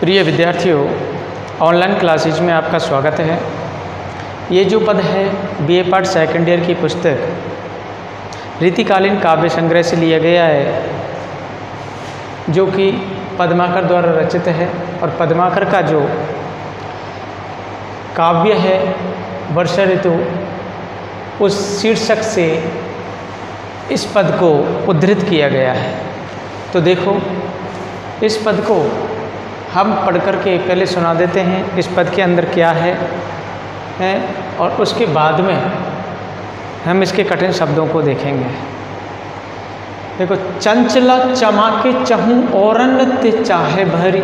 प्रिय विद्यार्थियों, online classes में आपका स्वागत है। ये जो पद है बीए पार्ट सेकेंड ईयर की पुस्तक रीतिकालीन काव्य संग्रह से लिया गया है, जो कि पद्माकर द्वारा रचित है। और पद्माकर का जो काव्य है वर्षा ऋतु, उस शीर्षक से इस पद को उद्धृत किया गया है। तो देखो, इस पद को हम पढ़ कर के पहले सुना देते हैं इस पद के अंदर क्या है और उसके बाद में हम इसके कठिन शब्दों को देखेंगे। देखो, चंचला चमाके चहूँ औरन ते चाहे भरी,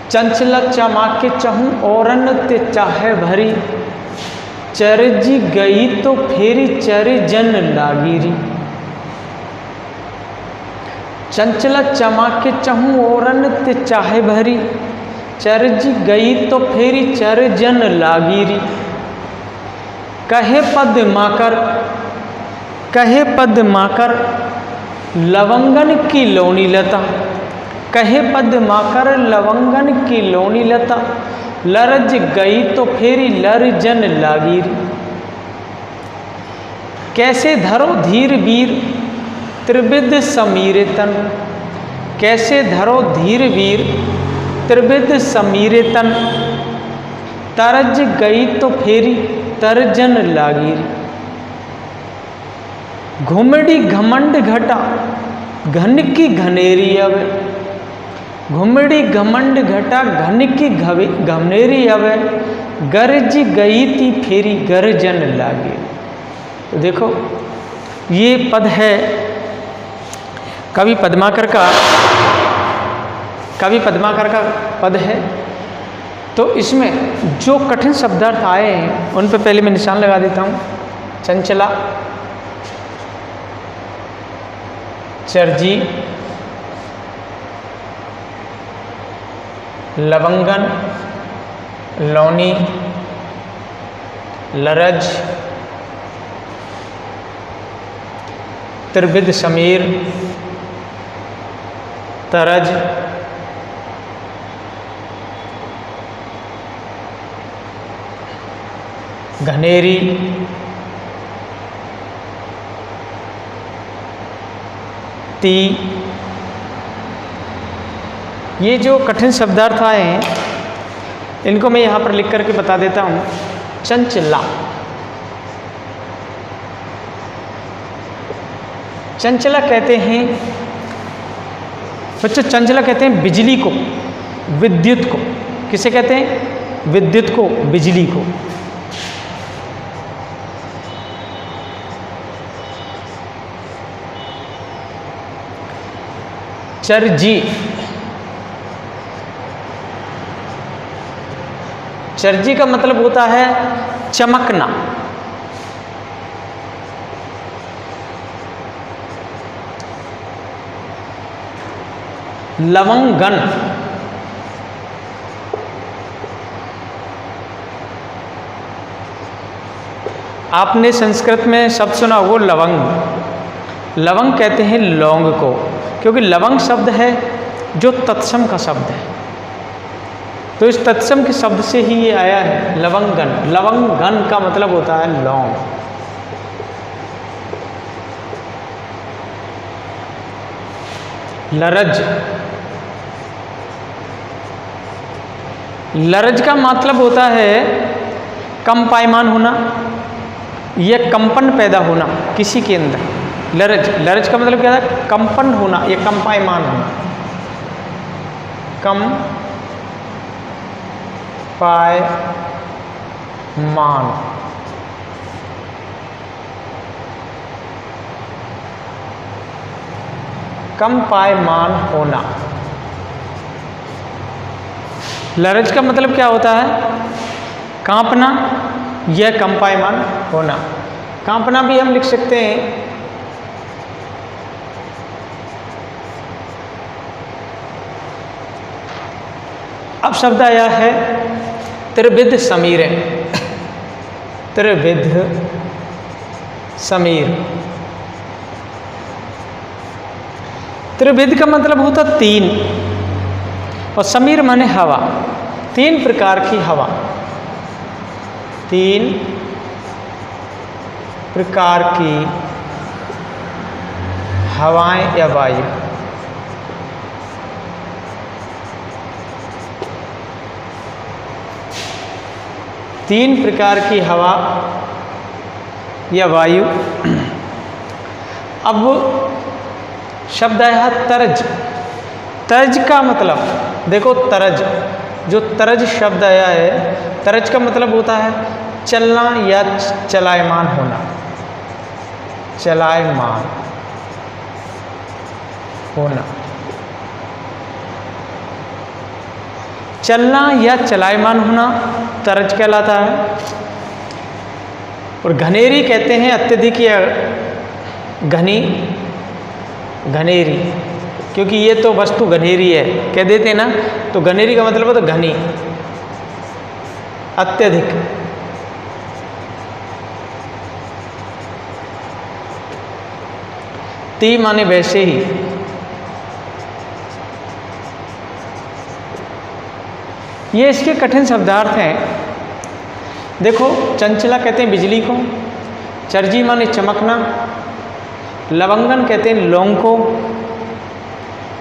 चंचला चमाके चहूँ औरन ते चाहे भरी, चरजी गई तो फेरी चर जन लागिरी। चंचला चमाके चहूँ औरन ते चाहे भरी, चरजी गई तो फेरी चर जन लागिरी। कहे पद माकर लवंगन की लोनी लता, कहे पद माकर लवंगन की लोनी लता, लरज गई तो फेरी लर जन लागिरी। कैसे धरो धीर वीर त्रिविध समीरे तन, कैसे धरो धीर वीर त्रिविध समीरे तन, तरज गई तो फेरी तरजन लागिरी। घुमड़ी घमंड घटा घन की घनेरी अवे, घुमड़ी घमंड घटा घन की घनेरी अवे, गरज गई थी फेरी गरजन लागिरी। तो देखो, ये पद है कवि पद्माकर का पद है। तो इसमें जो कठिन शब्दार्थ आए हैं उन पर पहले मैं निशान लगा देता हूँ। चंचला, चरजी, लवंगन, लौनी, लरज, त्रिविध समीर, तरज, घनेरी, ती। ये जो कठिन शब्दार्थ आए हैं इनको मैं यहाँ पर लिख करके बता देता हूँ। चंचला, चंचला कहते हैं बच्चों, चंचला कहते हैं बिजली को, विद्युत को। किसे कहते हैं? विद्युत को, बिजली को। चरजी, चरजी का मतलब होता है चमकना। लवंगन, आपने संस्कृत में शब्द सुना वो लवंग। लवंग कहते हैं लौंग को, क्योंकि लवंग शब्द है जो तत्सम का शब्द है। तो इस तत्सम के शब्द से ही ये आया है लवंगन। लवंगन का मतलब होता है लौंग। लरज, लरज का मतलब होता है कंपायमान होना या कंपन पैदा होना किसी के अंदर। लरज, लरज का मतलब क्या है? कंपन होना या कंपायमान होना। कंपायमान, कंपायमान होना। लरज का मतलब क्या होता है? कांपना या कंपायमान होना। कांपना भी हम लिख सकते हैं अब शब्द आया है त्रिविध समीर। त्रिविध समीर, त्रिविध का मतलब होता तीन। और समीर माने हवा। 3 प्रकार की हवा, 3 प्रकार की हवाएं या वायु। तीन प्रकार की हवा या वायु। अब शब्द आया तरज। तरज का मतलब देखो, तरज, जो तरज शब्द आया है, तरज का मतलब होता है चलना या चलायमान होना, चलायमान होना, चलना या चलायमान होना तरज कहलाता है। और घनेरी कहते हैं अत्यधिक या घनी, घनेरी, क्योंकि ये तो वस्तु घनेरी है कह देते ना, तो घनेरी का मतलब है तो घनी, अत्यधिक। ती माने वैसे ही। ये इसके कठिन शब्दार्थ हैं। देखो, चंचला कहते हैं बिजली को, चर्जी माने चमकना, लवंगन कहते हैं लौंग को,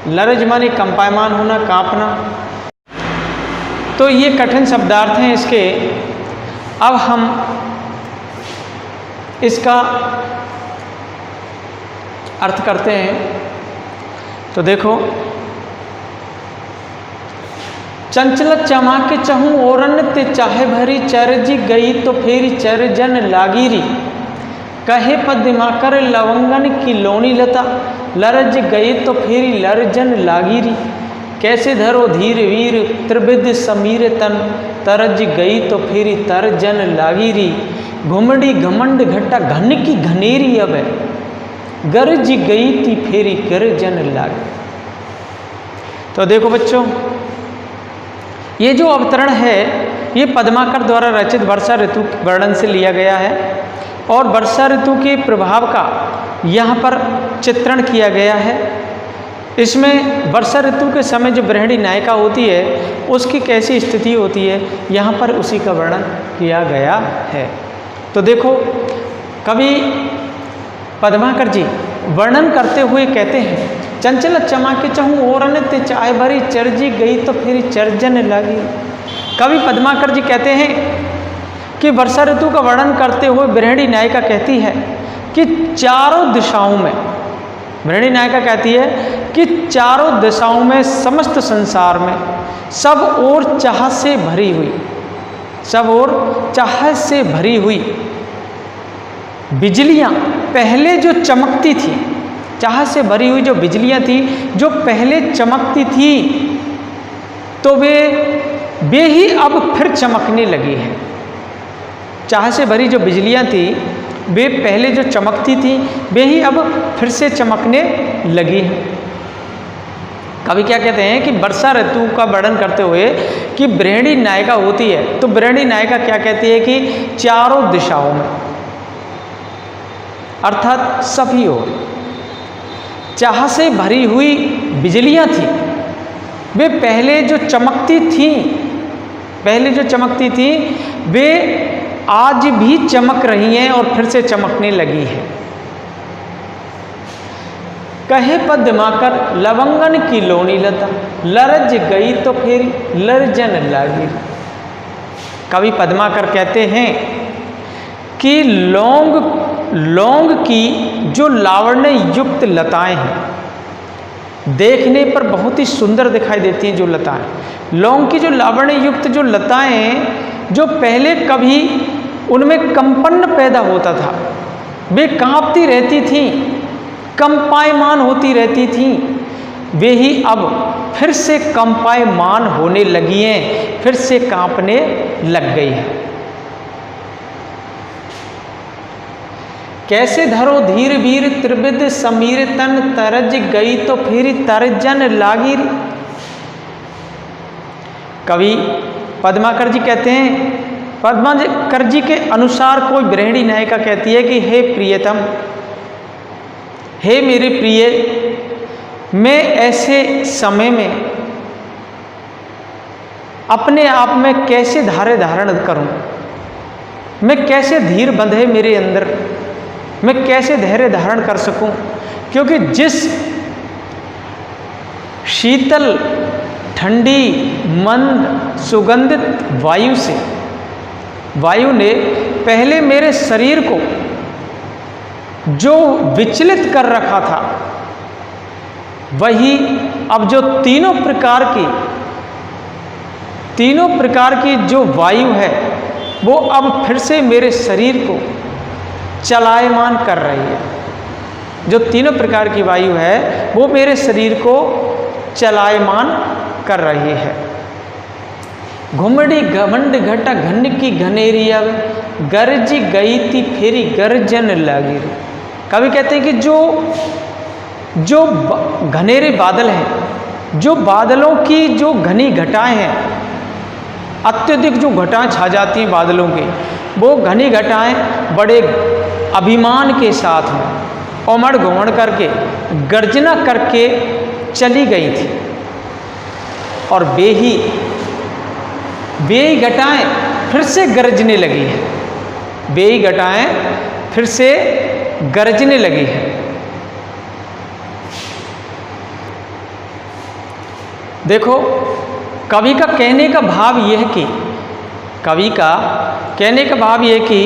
लरज माने कंपायमान होना, कांपना। तो ये कठिन शब्दार्थ हैं इसके। अब हम इसका अर्थ करते हैं। तो देखो, चंचल चमा के चहूँ ओरन ते चाहे भरी, चरजी गई तो फेरी चरजन लागिरी। कहे पद्मा कर लवंगन की लोनी लता, लरज गई तो फेरी लरजन लागिरी। कैसे धरो धीर वीर त्रिविध समीर तन, तरज गई तो फेरी तरजन लागिरी। घुमड़ी घमंड घटा घन की घनेरी अब, गरज गई थी फेरी गरजन लागी। तो देखो बच्चों, ये जो अवतरण है ये पद्माकर द्वारा रचित वर्षा ऋतु वर्णन से लिया गया है और वर्षा ऋतु के प्रभाव का यहाँ पर चित्रण किया गया है। इसमें वर्षा ऋतु के समय जो गृहिणी नायिका होती है उसकी कैसी स्थिति होती है, यहाँ पर उसी का वर्णन किया गया है। तो देखो, कवि पद्माकर जी वर्णन करते हुए कहते हैं, चंचल चमा के चहूँ ओरन ते चाय भरी, चरजी गई तो फिर चरजन लगी। कवि पद्माकर जी कहते हैं कि वर्षा ऋतु का वर्णन करते हुए गृहिणी नायिका कहती है कि चारों दिशाओं में, गृहिणी नायिका कहती है कि चारों दिशाओं में, समस्त संसार में सब ओर चाह से भरी हुई, सब ओर चाह से भरी हुई बिजलियाँ पहले जो चमकती थी, चाह से भरी हुई जो बिजलियाँ थी जो पहले चमकती थी, तो वे ही अब फिर चमकने लगी हैं। चाह से भरी जो बिजलियाँ थी वे पहले जो चमकती थी वे ही अब फिर से चमकने लगी हैं। कवि क्या कहते हैं कि वर्षा ऋतु का वर्णन करते हुए कि गृहिणी नायिका होती है, तो गृहिणी नायिका क्या कहती है कि चारों दिशाओं में, अर्थात सभी ओर चाह से भरी हुई बिजलियां थी, वे पहले जो चमकती थी, पहले जो चमकती थी वे आज भी चमक रही हैं और फिर से चमकने लगी है। कहे पद्माकर लवंगन की लोनी लता, लरज गई तो फिर लरजन लागी। कवि पद्माकर कहते हैं कि लौंग की जो लावण्य युक्त लताएं हैं, देखने पर बहुत ही सुंदर दिखाई देती हैं। जो लताएं, लौंग की जो लावण्य युक्त जो लताएं, जो पहले कभी उनमें कंपन पैदा होता था, वे कांपती रहती थीं, कंपायमान होती रहती थीं, वे ही अब फिर से कंपायमान होने लगी हैं, फिर से कांपने लग गई हैं। कैसे धरो धीर वीर त्रिविध समीर तन, तरज गई तो फिर तरजन लागी। कवि पद्माकर जी कहते हैं, पद्माकर जी के अनुसार कोई गृहिणी नायिका कहती है कि हे प्रियतम, हे मेरे प्रिय, मैं ऐसे समय में अपने आप में कैसे धैर्य धारण करूं, मैं कैसे धीर बंधे मेरे अंदर, मैं कैसे धैर्य धारण कर सकूं। क्योंकि जिस शीतल ठंडी मंद सुगंधित वायु से, वायु ने पहले मेरे शरीर को जो विचलित कर रखा था, वही अब जो तीनों प्रकार की जो वायु है वो अब फिर से मेरे शरीर को चलायमान कर रही है। जो तीनों प्रकार की वायु है वो मेरे शरीर को चलायमान कर रही है। घुमड़ी घमंड घटा घन की घनेरिया गरज गई थी फेरी गर्जन लगी। कवि कहते हैं कि जो घनेरे बादल हैं, जो बादलों की जो घनी घटाएं हैं, अत्यधिक जो घटाएं छा जाती हैं बादलों की, वो घनी घटाएं बड़े अभिमान के साथ में उमड़ घुमड़ करके गर्जना करके चली गई थी। और बेही घटाएं फिर से गरजने लगी है, बेही घटाएं फिर से गरजने लगी है। देखो, कवि का कहने का भाव यह कि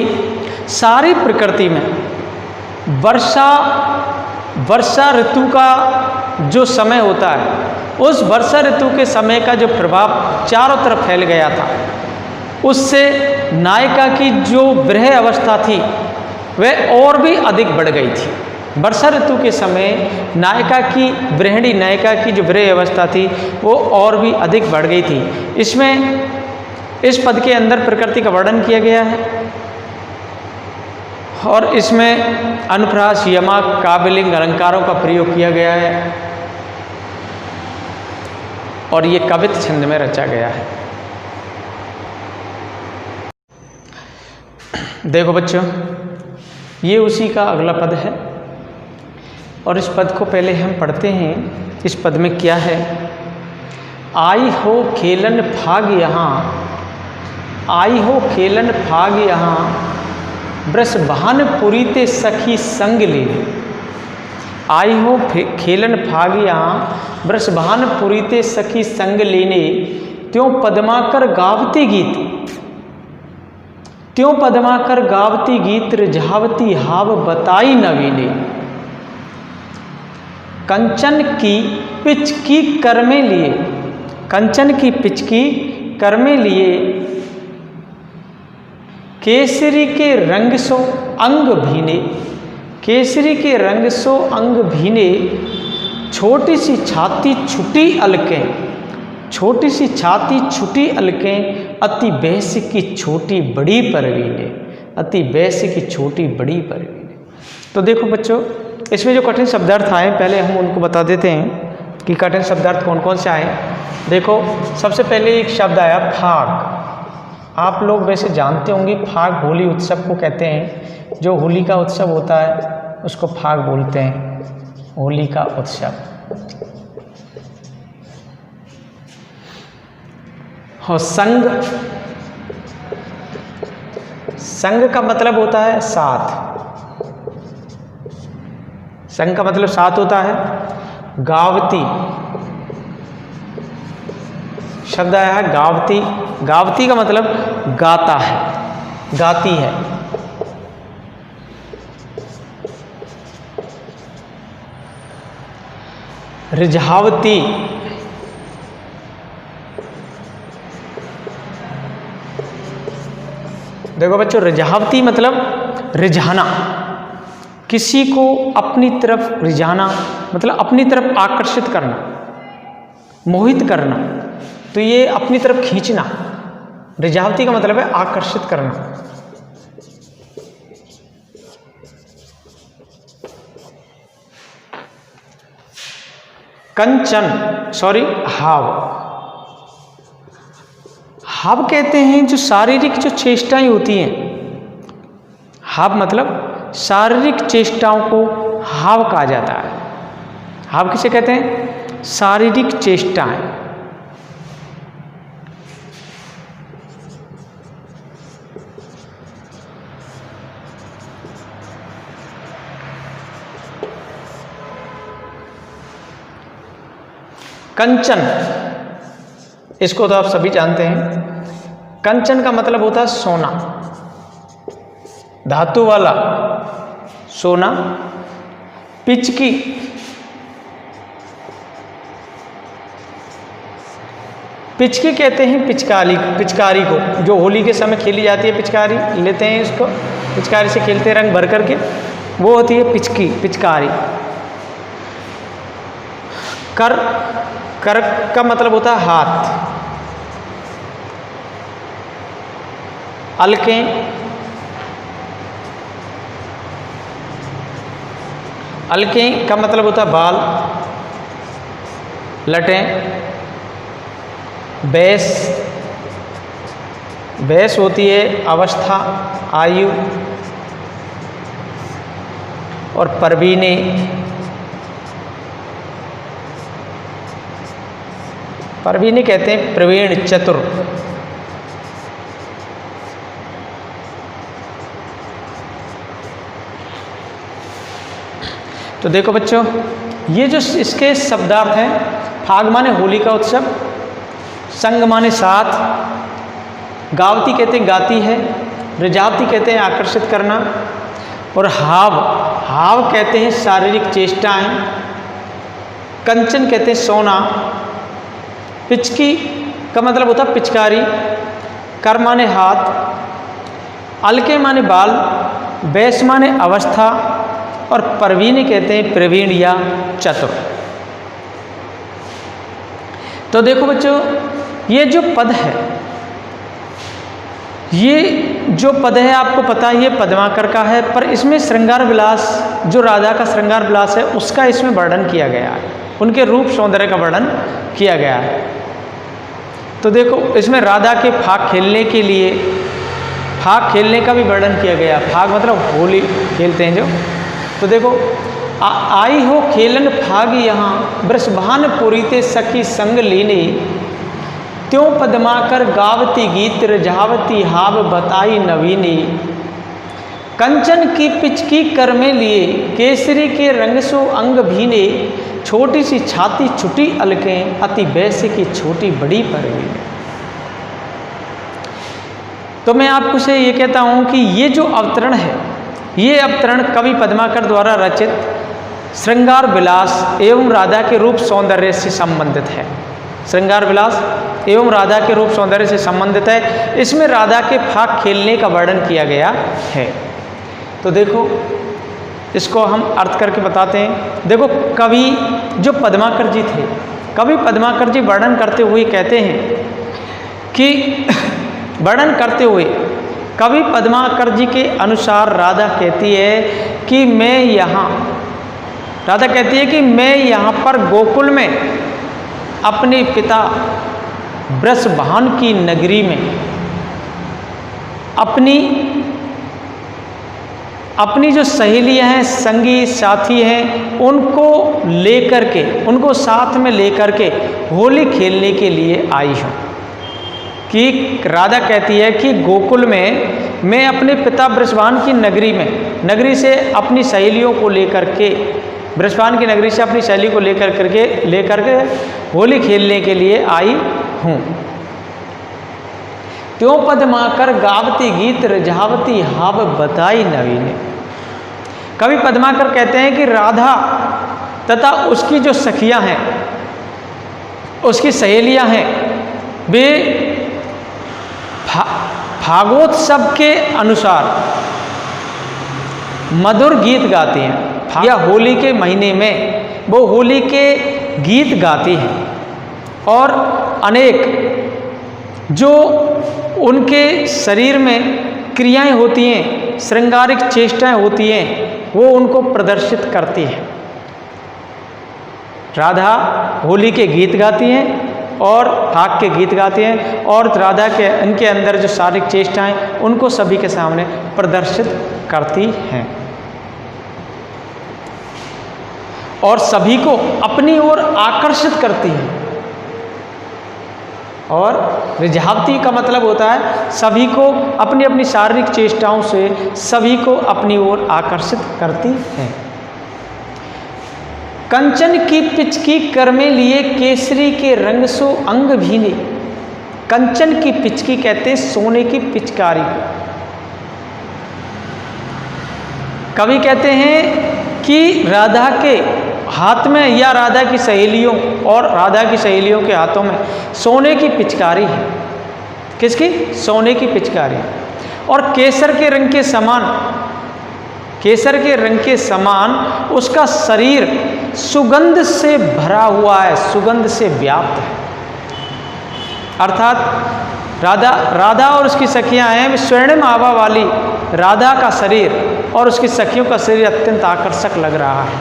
सारी प्रकृति में वर्षा ऋतु का जो समय होता है, उस वर्षा ऋतु के समय का जो प्रभाव चारों तरफ फैल गया था, उससे नायिका की जो विरह अवस्था थी वह और भी अधिक बढ़ गई थी। वर्षा ऋतु के समय गृहिणी नायिका की जो विरह अवस्था थी वो और भी अधिक बढ़ गई थी। इस पद के अंदर प्रकृति का वर्णन किया गया है और इसमें अनुप्रास, यमक, काव्यलिंग अलंकारों का प्रयोग किया गया है और ये कवित्त छंद में रचा गया है। देखो बच्चों, ये उसी का अगला पद है और इस पद को पहले हम पढ़ते हैं। इस पद में क्या है? आई हो खेलन फाग यहाँ, आई हो खेलन फाग यहाँ, वृषभान पुरी ते सखी संग ले। आई हो खेलन फाग यहाँ, वृषभान पुरी ते सखी संग लेने, त्यों पदमाकर गावती गीत, त्यों पदमाकर गावती गीत, रिझावती हाव बताई नवीने। कंचन की पिचकी कर में लिए, कंचन की पिचकी कर में लिए, केसरी के रंग सो अंग भीने, केसरी के रंग सो अंग भीने, छोटी सी छाती छुटी अलकें, छोटी सी छाती छुटी अलकें, अति बैस की छोटी बड़ी परवीने, अति बैस की छोटी बड़ी परवीने। तो देखो बच्चों, इसमें जो कठिन शब्दार्थ आए पहले हम उनको बता देते हैं कि कठिन शब्दार्थ कौन कौन से आए। देखो, सबसे पहले एक शब्द आया फाग। आप लोग वैसे जानते होंगे फाग होली उत्सव को कहते हैं। जो होली का उत्सव होता है उसको फाग बोलते हैं, होली का उत्सव। और संग, संग का मतलब होता है साथ, संग का मतलब साथ होता है। गावती शब्द आया है गावती, गावती का मतलब गाता है, गाती है। रिझावती, देखो बच्चों, रिझावती मतलब रिझाना, किसी को अपनी तरफ रिझाना मतलब अपनी तरफ आकर्षित करना, मोहित करना। तो ये अपनी तरफ खींचना, रिझावती का मतलब है आकर्षित करना। कंचन, सॉरी, हाव, हाव कहते हैं जो शारीरिक जो चेष्टाएं होती हैं। हाव मतलब शारीरिक चेष्टाओं को हाव कहा जाता है। हाव किसे कहते हैं? शारीरिक चेष्टाएं। कंचन, इसको तो आप सभी जानते हैं। कंचन का मतलब होता है सोना, धातु वाला सोना। पिचकी, पिचकी कहते हैं पिचकारी को, जो होली के समय खेली जाती है। पिचकारी लेते हैं इसको, पिचकारी से खेलते हैं रंग भर करके, वो होती है पिचकारी। कर का मतलब होता है हाथ। अलकें का मतलब होता है बाल। लटें, बैस होती है अवस्था, आयु। और परवीने, परवीने कहते हैं प्रवीण, चतुर। तो देखो बच्चों, ये जो इसके शब्दार्थ हैं, फाग माने होली का उत्सव, संग माने साथ, गावती कहते हैं गाती है, रिझावती कहते हैं आकर्षित करना, और हाव कहते हैं शारीरिक चेष्टाएं, कंचन कहते हैं सोना, पिचकी का मतलब होता है पिचकारी, कर माने हाथ, अलके माने बाल, बैस माने अवस्था, और परवीन कहते हैं प्रवीण या चतुर। तो देखो बच्चों, ये जो पद है, ये जो पद है आपको पता है ये पद्माकर का है, पर इसमें श्रृंगार विलास, जो राधा का श्रृंगार विलास है उसका इसमें वर्णन किया गया है, उनके रूप सौंदर्य का वर्णन किया गया है। तो देखो इसमें राधा के फाग खेलने के लिए, फाग खेलने का भी वर्णन किया गया। फाग मतलब होली खेलते हैं जो। तो देखो, आई हो खेलन फाग यहाँ, वृषभान पुरीते सखी संग लीनी, त्यों पद्माकर गावती गीत रिझावती हाव बताई नवीनी, कंचन की पिचकी कर में लिए, केसरी के रंग सो अंग भीने, छोटी सी छाती छुटी अलकें, अति वैसे की छोटी बड़ी परवीन। तो मैं आपको से ये कहता हूँ कि ये जो अवतरण है, ये अवतरण कवि पद्माकर द्वारा रचित श्रृंगार विलास एवं राधा के रूप सौंदर्य से संबंधित है। श्रृंगार विलास एवं राधा के रूप सौंदर्य से संबंधित है। इसमें राधा के फाग खेलने का वर्णन किया गया है। तो देखो, इसको हम अर्थ करके बताते हैं। देखो, कवि जो पद्माकर जी थे, कवि पद्माकर जी वर्णन करते हुए कहते हैं कि वर्णन करते हुए कवि पद्माकर जी के अनुसार राधा कहती है कि मैं यहाँ, राधा कहती है कि मैं यहाँ पर गोकुल में अपने पिता वृषभान की नगरी में अपनी जो सहेलियां हैं, संगी साथी हैं, उनको लेकर के, उनको साथ में लेकर के होली खेलने के लिए आई हूँ। कि राधा कहती है कि गोकुल में मैं अपने पिता वृषभान की नगरी में, नगरी से अपनी सहेलियों को लेकर के, वृषभान की नगरी से अपनी सहेली को लेकर के होली खेलने के लिए आई हूँ। त्यों पद्माकर गावती गीत रिझावती हाव बताई नवीने। कवि पद्माकर कहते हैं कि राधा तथा उसकी जो सखियां हैं, उसकी सहेलियां हैं, वे फागोत्सव के अनुसार मधुर गीत गाती हैं। या होली के महीने में वो होली के गीत गाती हैं, और अनेक जो उनके शरीर में क्रियाएं होती हैं, श्रृंगारिक चेष्टाएं होती हैं, वो उनको प्रदर्शित करती हैं। राधा होली के गीत गाती हैं और फाग के गीत गाती हैं, और राधा के इनके अंदर जो शारीरिक चेष्टाएं उनको सभी के सामने प्रदर्शित करती हैं, और सभी को अपनी ओर आकर्षित करती हैं। और रिझावती का मतलब होता है सभी को अपनी अपनी शारीरिक चेष्टाओं से सभी को अपनी ओर आकर्षित करती हैं। कंचन की पिचकी कर में लिए केसरी के रंग सो अंग भीने। कंचन की पिचकी कहते हैं सोने की पिचकारी को। कवि कहते हैं कि राधा के हाथ में या राधा की सहेलियों और राधा की सहेलियों के हाथों में सोने की पिचकारी है। किसकी? सोने की पिचकारी। और केसर के रंग के समान, केसर के रंग के समान उसका शरीर सुगंध से भरा हुआ है, सुगंध से व्याप्त है। अर्थात राधा और उसकी सखियां हैं, स्वर्णिम आभा वाली राधा का शरीर और उसकी सखियों का शरीर अत्यंत आकर्षक लग रहा है।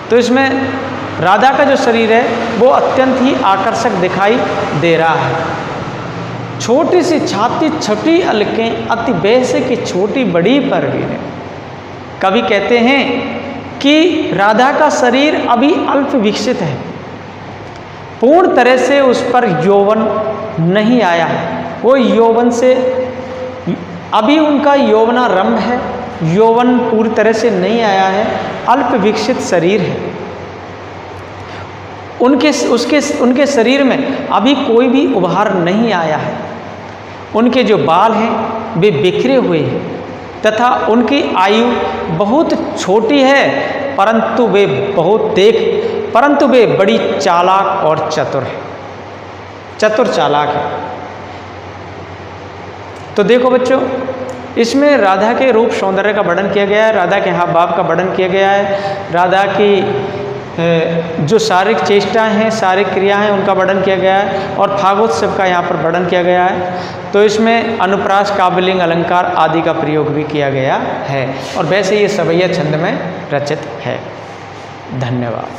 तो इसमें राधा का जो शरीर है वो अत्यंत ही आकर्षक दिखाई दे रहा है। छोटी सी छाती छठी अलकें अति बेसे की छोटी बड़ी परवीन। कवि कहते हैं कि राधा का शरीर अभी अल्प विकसित है, पूर्ण तरह से उस पर यौवन नहीं आया है। वो यौवन से अभी उनका यौवनारंभ है, यौवन पूरी तरह से नहीं आया है, अल्प विकसित शरीर है। उनके शरीर में अभी कोई भी उभार नहीं आया है। उनके जो बाल हैं वे बिखरे हुए हैं तथा उनकी आयु बहुत छोटी है, परंतु वे बड़ी चालाक और चतुर है, चतुर चालाक है। तो देखो बच्चों, इसमें राधा के रूप सौंदर्य का वर्णन किया गया है, राधा के हाव भाव का वर्णन किया गया है, राधा की जो शारीरिक चेष्टाएं हैं, शारीरिक क्रिया हैं, उनका वर्णन किया गया है और फागोत्सव का यहाँ पर वर्णन किया गया है। तो इसमें अनुप्रास, काव्यलिंग, अलंकार आदि का प्रयोग भी किया गया है और वैसे ये सवैया छंद में रचित है। धन्यवाद।